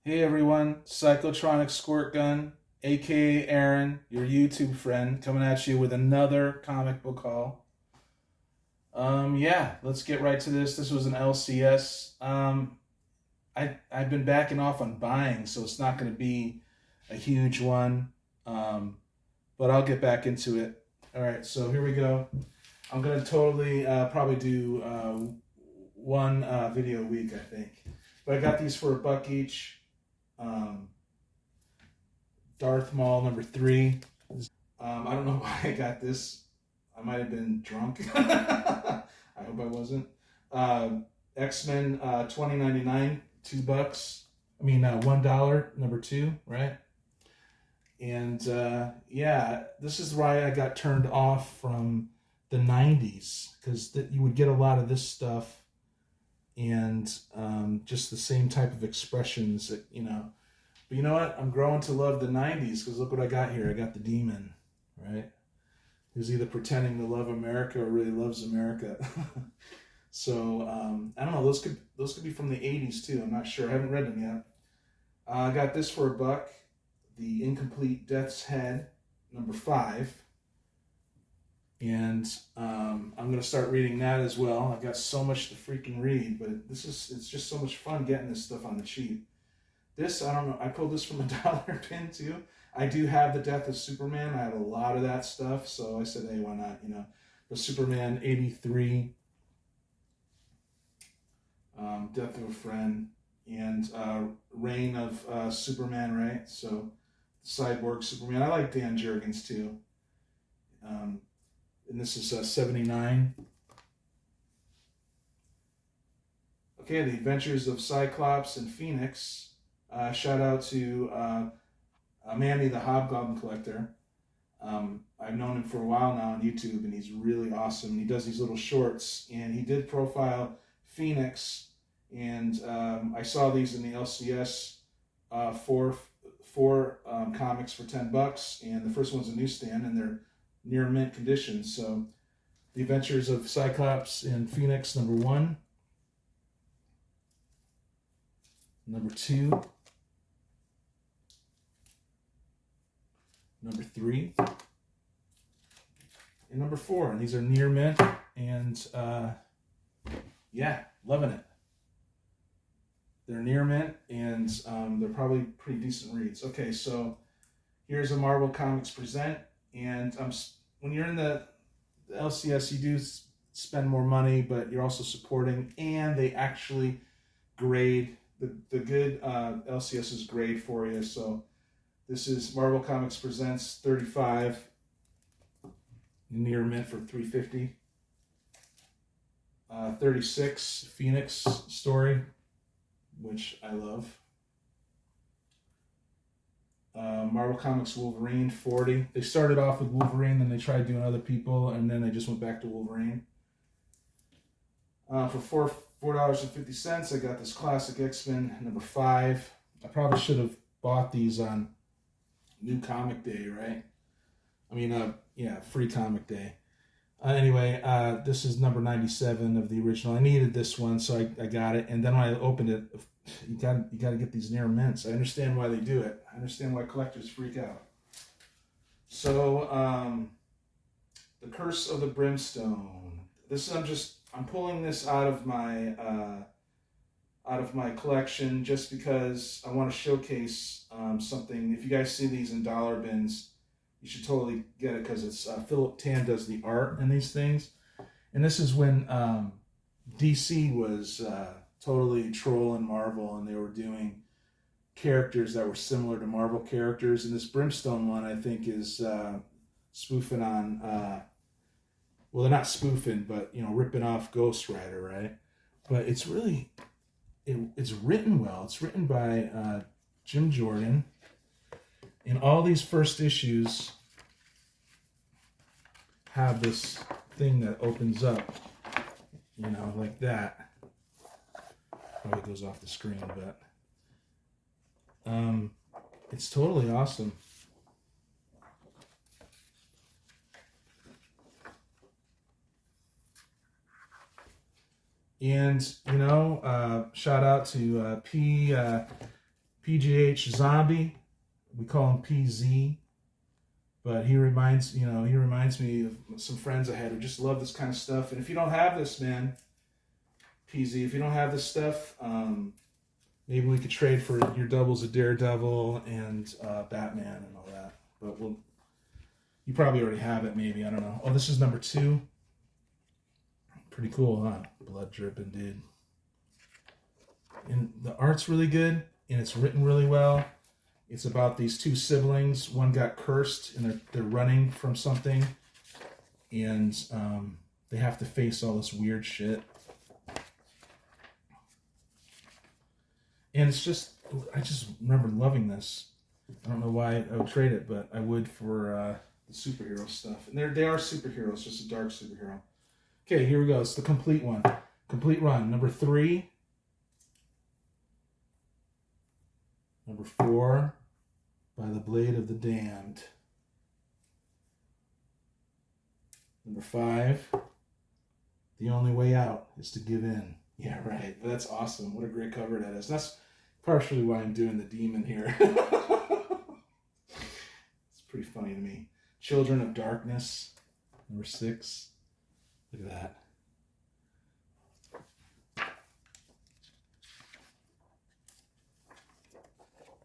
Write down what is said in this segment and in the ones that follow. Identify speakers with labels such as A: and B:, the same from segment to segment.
A: Hey everyone, Cyclotronic Squirt Gun, aka Aaron, your YouTube friend, coming at you with another comic book haul. Yeah, let's get right to this. This was an LCS. I've been backing off on buying, so it's not going to be a huge one, but I'll get back into it. All right, so here we go. I'm going to totally probably do one video a week, I think. But I got these for $1 each. Darth Maul #3. I don't know why I got this. I might have been drunk. I hope I wasn't. X-Men 2099, $2. I mean $1, #2, right? And yeah, this is why I got turned off from the 90s, because you would get a lot of this stuff and just the same type of expressions that, But you know what? I'm growing to love the 90s, because look what I got here. I got the demon, right? Who's either pretending to love America or really loves America. So I don't know. Those could be from the 80s too. I'm not sure. I haven't read them yet. I got this for $1. The Incomplete Death's Head, #5. And I'm going to start reading that as well. I've got so much to freaking read, but it's just so much fun getting this stuff on the cheap. This, I don't know, I pulled this from a dollar bin too. I do have the Death of Superman. I have a lot of that stuff, so I said, hey, why not, The Superman 83, Death of a Friend, and Reign of Superman, right? So, Cyborg Superman. I like Dan Jurgens too. And this is 79. Okay, The Adventures of Cyclops and Phoenix. Shout out to Mandy the Hobgoblin Collector. I've known him for a while now on YouTube, and he's really awesome. He does these little shorts, and he did profile Phoenix, and I saw these in the LCS four comics for $10, and the first one's a newsstand, and they're near mint condition. So, The Adventures of Cyclops and Phoenix, #1, #2. #3, and #4, and these are near mint, and yeah, loving it. They're near mint, and they're probably pretty decent reads. Okay, so here's a Marvel Comics Present, and when you're in the LCS, you do spend more money, but you're also supporting, and they actually grade the good LCSs grade for you. So this is Marvel Comics Presents 35, near mint for $3.50. 36, Phoenix story, which I love. Marvel Comics Wolverine, 40. They started off with Wolverine, then they tried doing other people, and then they just went back to Wolverine. For $4.50, I got this classic X-Men #5. I probably should have bought these on New Comic Day, right? I mean, yeah, Free Comic Day. Anyway, this is number 97 of the original. I needed this one, so I got it. And then when I opened it, you got to get these near mints. I understand why they do it. I understand why collectors freak out. So, The Curse of the Brimstone. I'm pulling this out of my collection just because I want to showcase something. If you guys see these in dollar bins, you should totally get it, because it's Philip Tan does the art in these things. And this is when DC was totally trolling Marvel, and they were doing characters that were similar to Marvel characters. And this Brimstone one, I think, is spoofing on, well, they're not spoofing, but, ripping off Ghost Rider, right? But it's really, it's written well. It's written by Jim Jordan. And all these first issues have this thing that opens up, like that. Probably goes off the screen, but it's totally awesome. And, shout out to PGH Zombie. We call him PZ. But he reminds me of some friends I had who just love this kind of stuff. And if you don't have this, man, PZ, if you don't have this stuff, maybe we could trade for your doubles of Daredevil and Batman and all that. But you probably already have it, maybe. I don't know. Oh, this is number 2. Pretty cool, huh? Blood dripping, dude. And the art's really good, and it's written really well. It's about these 2 siblings. One got cursed, and they're running from something, and they have to face all this weird shit. And it's just, I just remember loving this. I don't know why I would trade it, but I would for the superhero stuff. And they are superheroes, just a dark superhero. Okay, here we go. It's the complete one. Complete run. Number 3. Number 4, By the Blade of the Damned. Number 5, The Only Way Out is to Give In. Yeah, right. That's awesome. What a great cover that is. That's partially why I'm doing the demon here. It's pretty funny to me. Children of Darkness. Number 6. Look at that.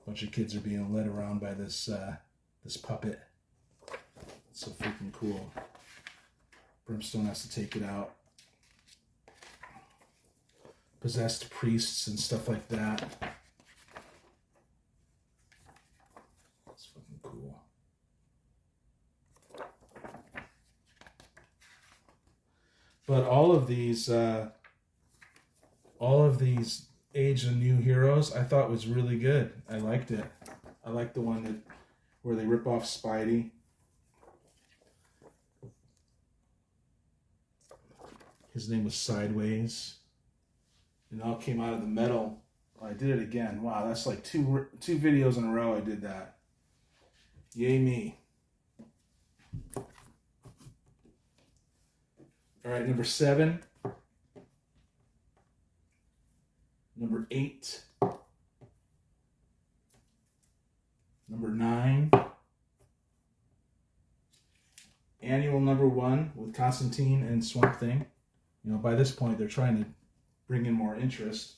A: Bunch of kids are being led around by this this puppet. It's so freaking cool. Brimstone has to take it out. Possessed priests and stuff like that. It's fucking cool. But all of these Age of New Heroes, I thought was really good. I liked it. I liked the one where they rip off Spidey. His name was Sideways. It all came out of the metal. Oh, I did it again. Wow, that's like two videos in a row I did that. Yay me. All right, number 7. Number 8. Number 9. Annual number 1 with Constantine and Swamp Thing. You know, by this point, they're trying to bring in more interest.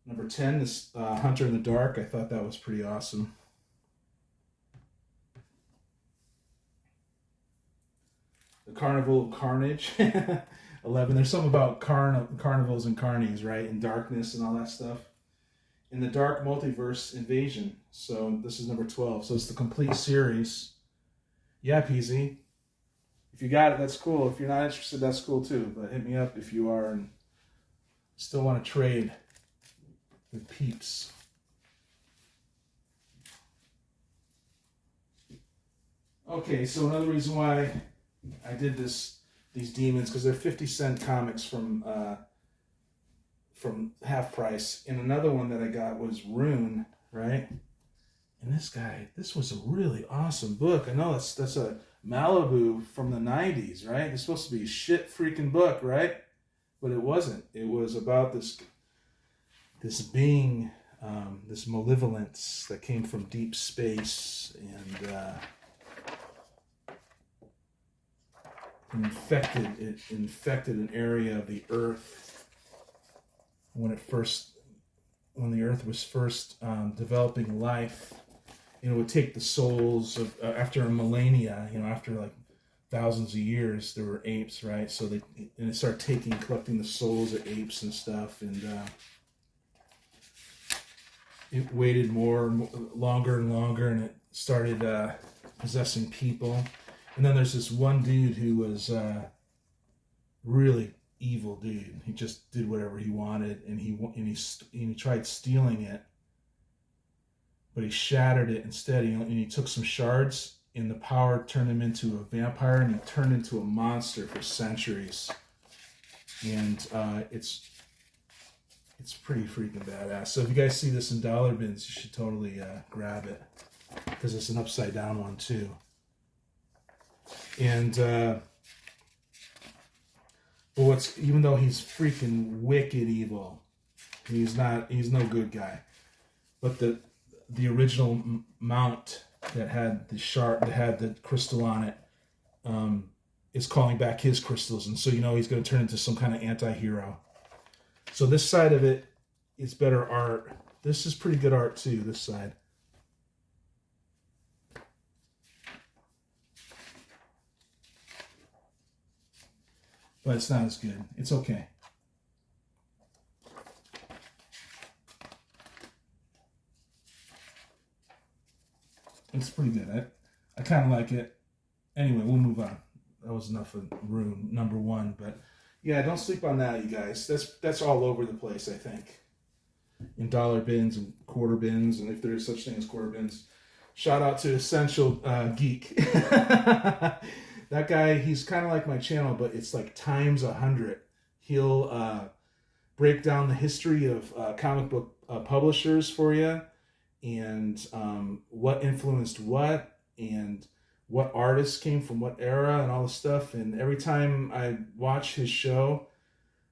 A: Number 10, this Hunter in the Dark. I thought that was pretty awesome. The Carnival of Carnage. 11. There's something about carnivals and carnies, right? And darkness and all that stuff. In the Dark Multiverse Invasion. So this is number 12. So it's the complete series. Yeah, PZ. If you got it, that's cool. If you're not interested, that's cool too. But hit me up if you are and still want to trade with peeps. Okay, so another reason why I did these demons, because they're 50-cent comics from half price. And another one that I got was Rune, right? And this was a really awesome book. I know that's a Malibu from the 90s, right? It's supposed to be a shit freaking book, right? But it wasn't. It was about this being, this malevolence that came from deep space and infected an area of the earth when the earth was first developing life. It would take the souls of after a millennia, after like thousands of years, there were apes, right? So it started collecting the souls of apes and stuff, and it waited longer and longer, and it started possessing people. And then there's this one dude who was really evil dude. He just did whatever he wanted, and he tried stealing it, but he shattered it instead. And he took some shards, and the power turned him into a vampire, and he turned into a monster for centuries. And it's pretty freaking badass. So if you guys see this in dollar bins, you should totally grab it, because it's an upside down one too. And but even though he's freaking wicked evil, he's no good guy. but the original mount that had the shard, that had the crystal on it, is calling back his crystals, and so he's going to turn into some kind of anti-hero. So this side of it is better art. This is pretty good art too, this side. But it's not as good. It's okay. It's pretty good. I kind of like it. Anyway, we'll move on. That was enough of Rune number 1, but yeah, don't sleep on that, you guys. That's all over the place, I think. In dollar bins and quarter bins, and if there is such thing as quarter bins. Shout out to Essential Geek. That guy, he's kind of like my channel, but it's like times 100. He'll break down the history of comic book publishers for you, and what influenced what, and what artists came from what era, and all the stuff. And every time I watch his show,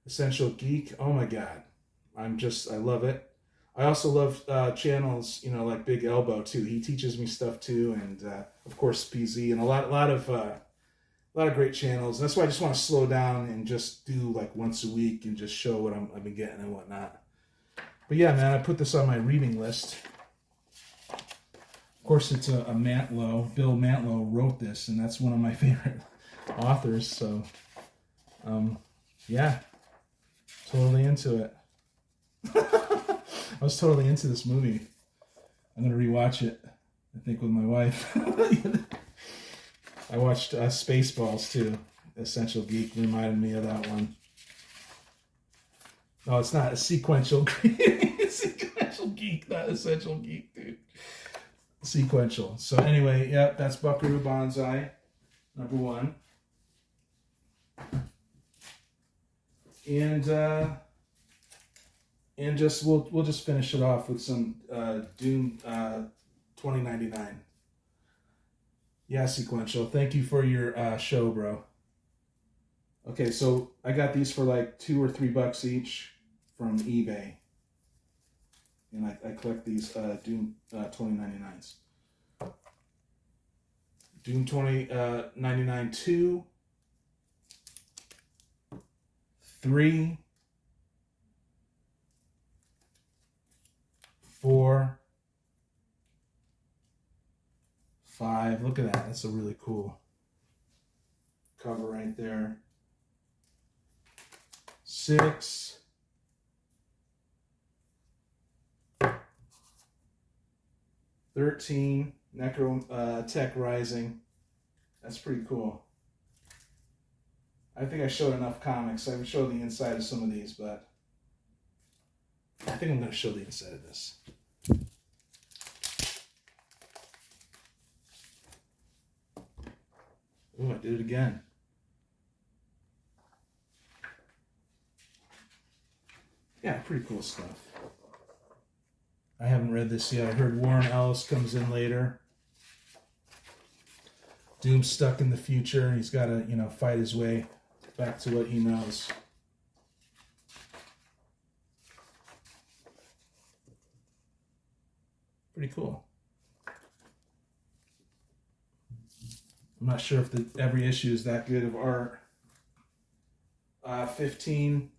A: Essential Geek, oh my God, I love it. I also love channels, like Big Elbow too. He teaches me stuff too, and of course PZ, and a lot of great channels. And that's why I just want to slow down and just do like once a week and just show what I've been getting and whatnot. But yeah, man, I put this on my reading list. Of course, it's a Mantlo. Bill Mantlo wrote this, and that's one of my favorite authors. So, yeah, totally into it. I was totally into this movie. I'm going to rewatch it, I think, with my wife. I watched Spaceballs, too. Essential Geek reminded me of that one. No, it's not a sequential. It's Sequential Geek, not Essential Geek, dude. Sequential. So anyway, yeah, that's Buckaroo Banzai, number 1. And just we'll just finish it off with some Doom 2099. Yeah, Sequential. Thank you for your show, bro. Okay, so I got these for like $2 or $3 each from eBay. And I collect these Doom 2099s. Doom 2099 2, 3, 4, 5. Look at that. That's a really cool cover right there. 6. 13, Necro Tech Rising. That's pretty cool. I think I showed enough comics. I would show the inside of some of these, but I think I'm going to show the inside of this. Oh, I did it again. Yeah, pretty cool stuff. I haven't read this yet. I heard Warren Ellis comes in later. Doom's stuck in the future. He's got to, fight his way back to what he knows. Pretty cool. I'm not sure if every issue is that good of art. 15.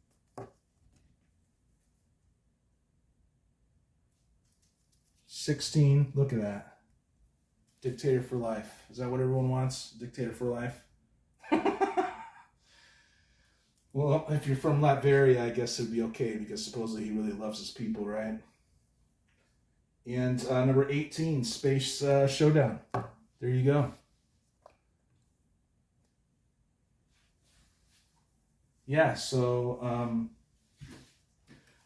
A: 16, look at that. Dictator for life. Is that what everyone wants? Dictator for life? Well, if you're from Latveria, I guess it'd be okay, because supposedly he really loves his people, right? And number 18, Space Showdown. There you go. Yeah, so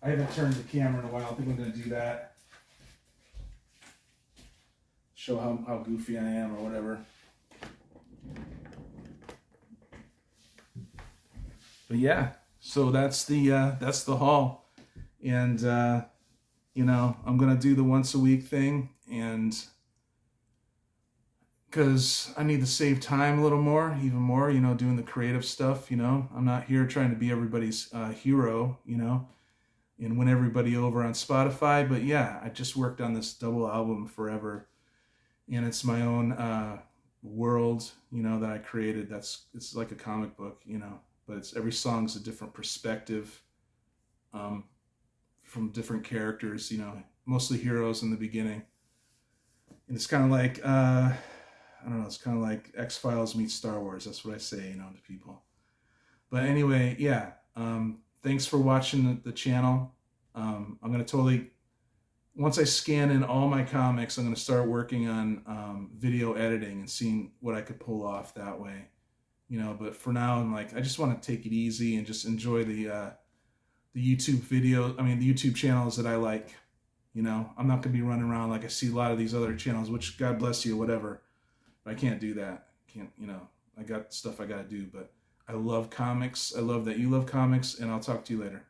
A: I haven't turned the camera in a while. I think I'm going to do that. Show how goofy I am or whatever. But yeah, so that's the haul. And I'm gonna do the once a week thing, and because I need to save time a little more, even more, doing the creative stuff. I'm not here trying to be everybody's hero. and win everybody over on Spotify. But yeah, I just worked on this double album forever, and it's my own world, that I created. It's like a comic book, but it's every song's a different perspective, from different characters, mostly heroes in the beginning. And it's kind of like, I don't know, it's kind of like X-Files meets Star Wars. That's what I say, to people. But anyway, yeah, thanks for watching the channel. I'm going to totally, once I scan in all my comics, I'm going to start working on video editing and seeing what I could pull off that way. But for now, I just want to take it easy and just enjoy the YouTube the YouTube channels that I like. I'm not going to be running around like I see a lot of these other channels, which God bless you, whatever. But I can't do that. I got stuff I got to do, but I love comics. I love that you love comics, and I'll talk to you later.